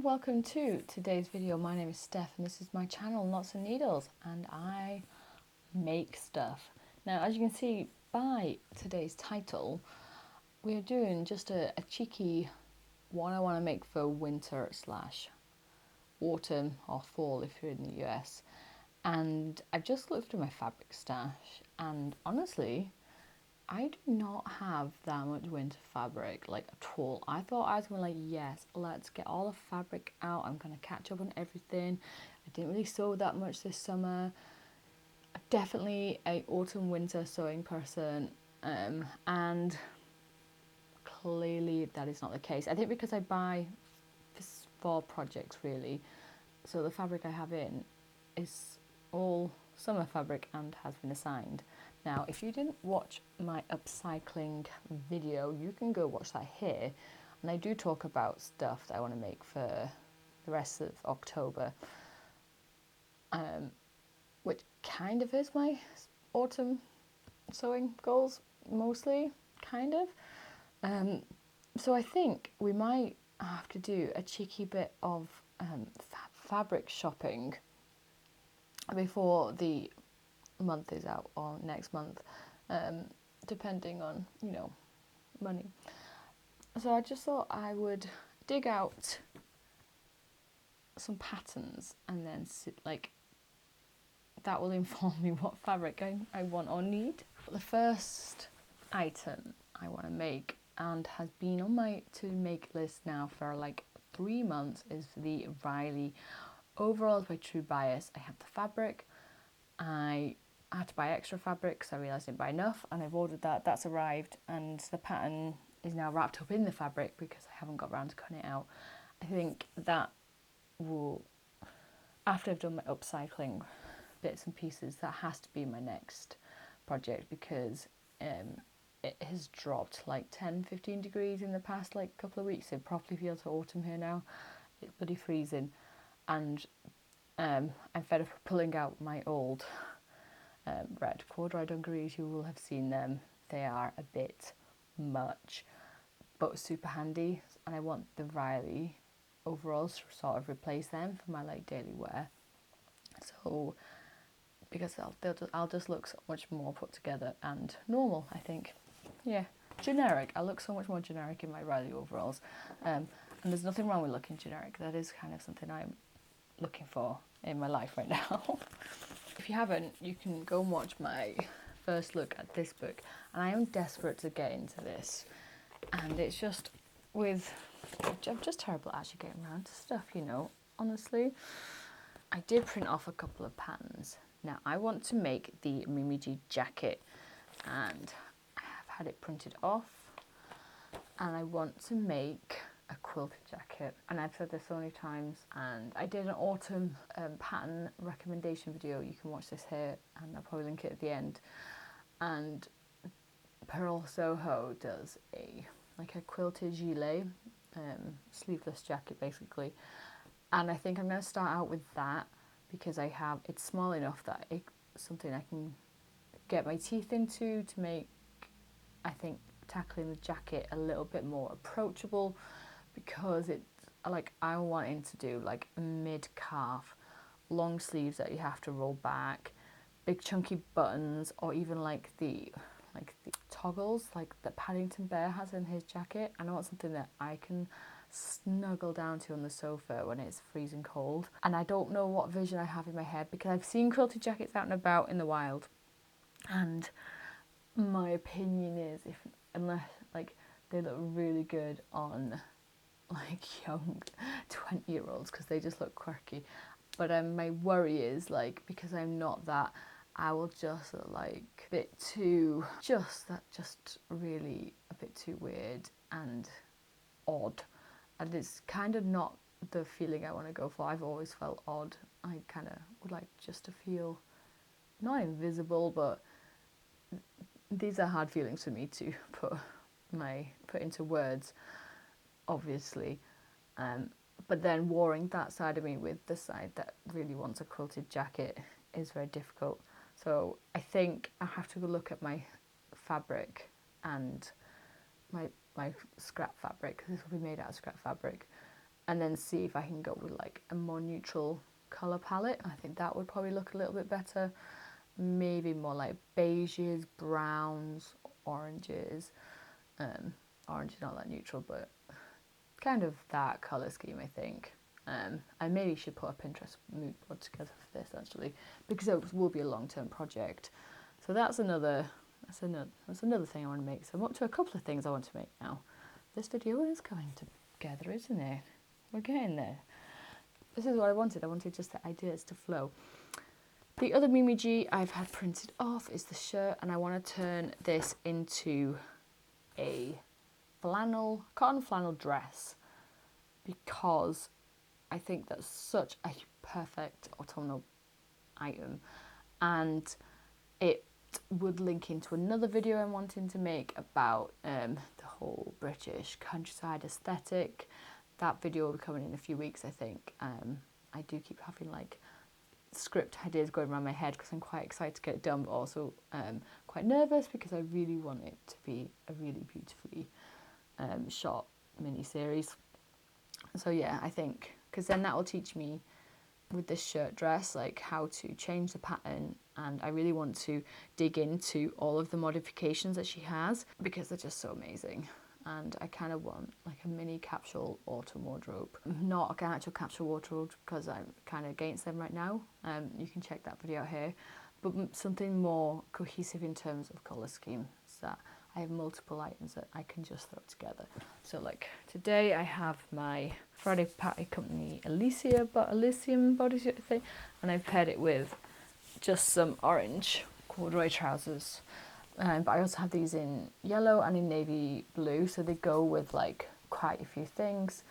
Welcome to today's video. My name is Steph and this is my channel Knots and Needles, and I make stuff. Now, as you can see by today's title, we are doing just a cheeky one I want to make for winter slash autumn or fall if you're in the US. And I've just looked through my fabric stash, and honestly I do not have that much winter fabric, like, at all. I thought I was going to, like, yes, let's get all the fabric out. I'm going to catch up on everything. I didn't really sew that much this summer. I'm definitely a autumn winter sewing person, and clearly that is not the case. I think because I buy for projects, really. So the fabric I have in is all summer fabric and has been assigned. Now, if you didn't watch my upcycling video, you can go watch that here. And I do talk about stuff that I want to make for the rest of October, which kind of is my autumn sewing goals, mostly, kind of. So I think we might have to do a cheeky bit of fabric shopping before the month is out, or next month, depending on, money. So I just thought I would dig out some patterns and then that will inform me what fabric I want or need. The first item I want to make, and has been on my to make list now for like 3 months, is the Riley overalls by True Bias. I have the fabric. I had to buy extra fabric because I realised I didn't buy enough, and I've ordered that. That's arrived, and the pattern is now wrapped up in the fabric because I haven't got around to cutting it out. I think that will, after I've done my upcycling bits and pieces, that has to be my next project, because it has dropped like 10-15 degrees in the past like couple of weeks. It properly feels autumn here now. It's bloody freezing, and I'm fed up of pulling out my old red corduroy dungarees. You will have seen them. They are a bit much, but super handy, and I want the Riley overalls to sort of replace them for my like daily wear. So because I'll just look so much more put together and normal, I think. Yeah, generic. I look so much more generic in my Riley overalls, and there's nothing wrong with looking generic. That is kind of something I'm looking for in my life right now. If you haven't, you can go and watch my first look at this book, and I am desperate to get into this, and it's just I'm just terrible at actually getting around to stuff, honestly. I did print off a couple of patterns. Now, I want to make the Mimi G jacket, and I have had it printed off, and I want to make a quilted jacket, and I've said this so many times, and I did an autumn pattern recommendation video. You can watch this here, and I'll probably link it at the end. And Pearl Soho does a quilted gilet, sleeveless jacket basically, and I think I'm going to start out with that because it's small enough that it's something I can get my teeth into to make, I think, tackling the jacket a little bit more approachable, because it's like I'm wanting to do like mid-calf long sleeves that you have to roll back, big chunky buttons, or even like the toggles like that Paddington Bear has in his jacket. I want something that I can snuggle down to on the sofa when it's freezing cold. And I don't know what vision I have in my head, because I've seen quilted jackets out and about in the wild, and my opinion is, unless like they look really good on like young 20-year-olds, because they just look quirky. But my worry is, like, because I'm not that, I will just look like a bit too, just really a bit too weird and odd. And it's kind of not the feeling I want to go for. I've always felt odd. I kind of would like just to feel not invisible, but these are hard feelings for me to put into words, obviously. But then warring that side of me with the side that really wants a quilted jacket is very difficult. So I think I have to go look at my fabric and my scrap fabric, because this will be made out of scrap fabric, and then see if I can go with like a more neutral colour palette. I think that would probably look a little bit better. Maybe more like beiges, browns, oranges. Orange is not that neutral, but kind of that colour scheme, I think. I maybe should put a Pinterest mood board together for this actually, because it will be a long-term project. So that's another thing I want to make. So I'm up to a couple of things I want to make now. This video is coming together, isn't it? We're getting there. This is what I wanted. I wanted just the ideas to flow. The other Mimi G I've had printed off is the shirt, and I want to turn this into a cotton flannel dress, because I think that's such a perfect autumnal item, and it would link into another video I'm wanting to make about the whole British countryside aesthetic. That video will be coming in a few weeks, I think. I do keep having like script ideas going around my head because I'm quite excited to get it done, but also quite nervous because I really want it to be a really beautifully shot mini-series. So yeah, I think, because then that will teach me with this shirt dress like how to change the pattern, and I really want to dig into all of the modifications that she has because they're just so amazing. And I kind of want like a mini capsule autumn wardrobe, not an actual capsule wardrobe because I'm kind of against them right now. You can check that video out here, but something more cohesive in terms of colour scheme, so that I have multiple items that I can just throw together. So like today I have my Friday Party Company Elysium bodysuit thing, and I've paired it with just some orange corduroy trousers. But I also have these in yellow and in navy blue, so they go with like quite a few things,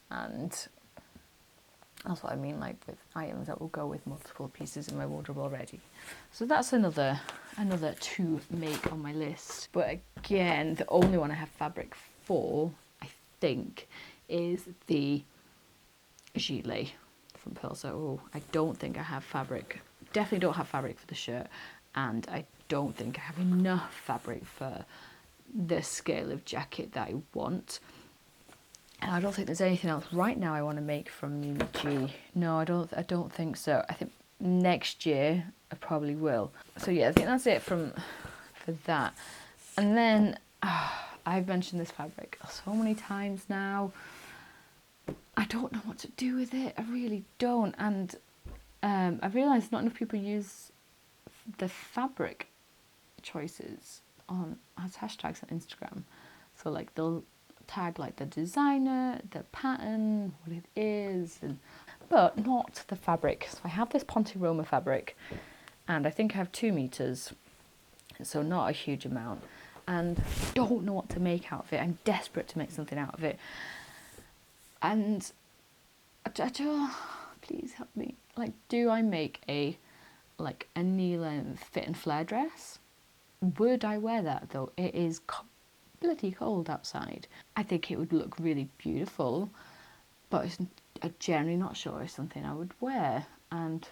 and that's what I mean, like with items that will go with multiple pieces in my wardrobe already. So that's another to make on my list. But again, the only one I have fabric for, I think, is the gilet from Pearl. So I don't think I have fabric. Definitely don't have fabric for the shirt, and I don't think I have enough fabric for the scale of jacket that I want. And I don't think there's anything else right now I want to make from Mimi G. No, I don't think so. I think next year I probably will. So yeah, I think that's it for that. And then I've mentioned this fabric so many times now. I don't know what to do with it. I really don't. And I've realised not enough people use the fabric choices as hashtags on Instagram. So like they'll tag like the designer, the pattern, what it is, but not the fabric. So I have this Ponte Roma fabric, and I think I have 2 meters, so not a huge amount, and don't know what to make out of it. I'm desperate to make something out of it, and please help me. Like, do I make a knee-length fit and flare dress? Would I wear that though? It is bloody cold outside. I think it would look really beautiful, but I'm generally not sure it's something I would wear. But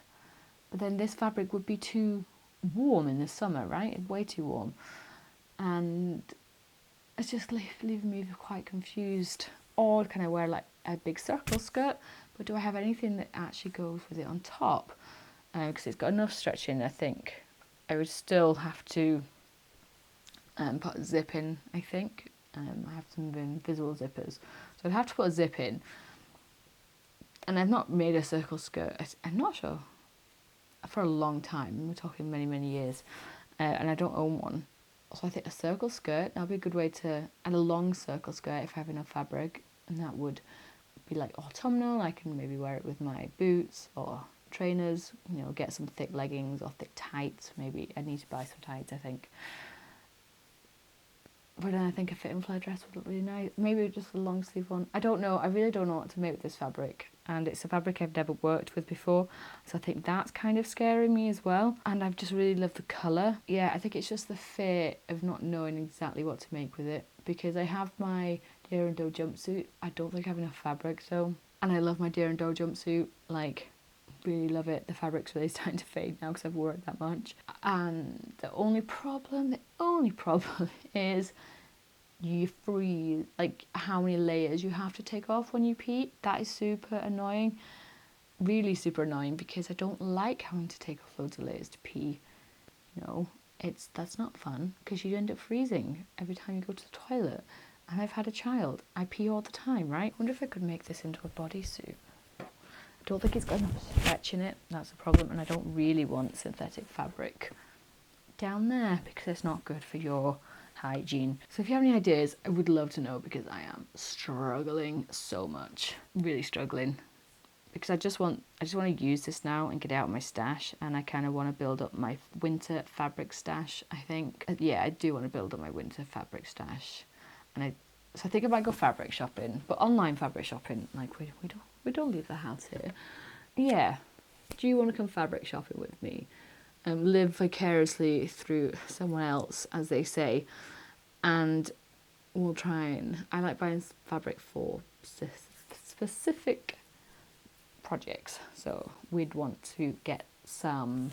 then this fabric would be too warm in the summer, right? Way too warm, and it's just leaving me quite confused. Or can I wear like a big circle skirt? But do I have anything that actually goes with it on top? Because it's got enough stretching. I think I would still have to put a zip in, I think. I have some invisible zippers, so I'd have to put a zip in. And I've not made a circle skirt, I'm not sure, for a long time. We're talking many, many years. And I don't own one. So I think a circle skirt, that would be a good way to, and a long circle skirt if I have enough fabric. And that would be like autumnal. I can maybe wear it with my boots or trainers, you know, get some thick leggings or thick tights. Maybe I need to buy some tights, I think. But then I think a fit and flare dress would look really nice. Maybe just a long sleeve one. I don't know. I really don't know what to make with this fabric. And it's a fabric I've never worked with before. So I think that's kind of scaring me as well. And I've just really loved the colour. Yeah, I think it's just the fear of not knowing exactly what to make with it. Because I have my Deer and Doe jumpsuit. I don't think I have enough fabric, so. And I love my Deer and Doe jumpsuit. Like, really love it. The fabric's really starting to fade now because I've worn it that much. And the only problem is you freeze, like how many layers you have to take off when you pee. That is super annoying, really super annoying, because I don't like having to take off loads of layers to pee. You know, that's not fun, because you end up freezing every time you go to the toilet. And I've had a child, I pee all the time, right? I wonder if I could make this into a bodysuit. I don't think it's got enough stretch in it, that's a problem, and I don't really want synthetic fabric down there because it's not good for your hygiene. So if you have any ideas, I would love to know, because I am struggling so much, really struggling, because I just want to use this now and get out my stash, and I kind of want to build up my winter fabric stash, I think. Yeah, I do want to build up my winter fabric stash, and so I think I might go fabric shopping, but online fabric shopping, like we don't leave the house here. Yeah, do you want to come fabric shopping with me? Live vicariously through someone else, as they say, and we'll try and... I like buying fabric for specific projects, so we'd want to get some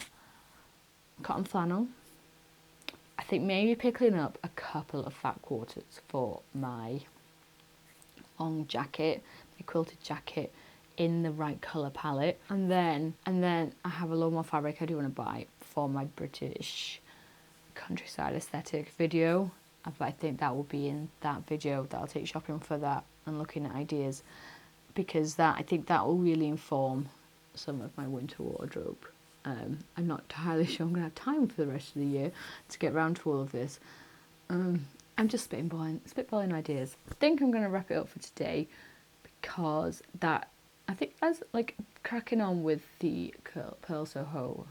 cotton flannel. I think maybe picking up a couple of fat quarters for my long jacket, my quilted jacket, in the right colour palette, and then I have a lot more fabric I do want to buy for my British countryside aesthetic video, but I think that will be in that video that I'll take shopping for that and looking at ideas, because I think that will really inform some of my winter wardrobe. I'm not entirely sure I'm going to have time for the rest of the year to get around to all of this. I'm just spitballing ideas. I think I'm going to wrap it up for today, because I think as like cracking on with the Pearl Soho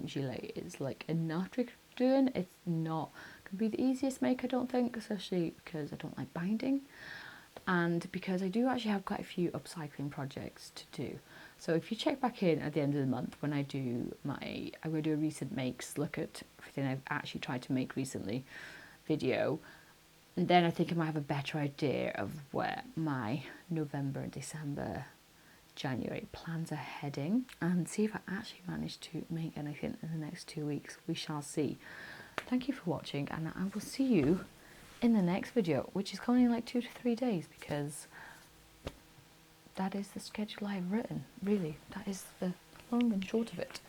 gilet is like enough to doing. It's not going to be the easiest make, I don't think, especially because I don't like binding, and because I do actually have quite a few upcycling projects to do. So if you check back in at the end of the month when I do I'm going to do a recent makes, look at everything I've actually tried to make recently video, and then I think I might have a better idea of where my November and December, January plans are heading, and see if I actually manage to make anything in the next 2 weeks. We shall see. Thank you for watching, and I will see you in the next video, which is coming in like 2 to 3 days, because that is the schedule I've written. Really, that is the long and short of it.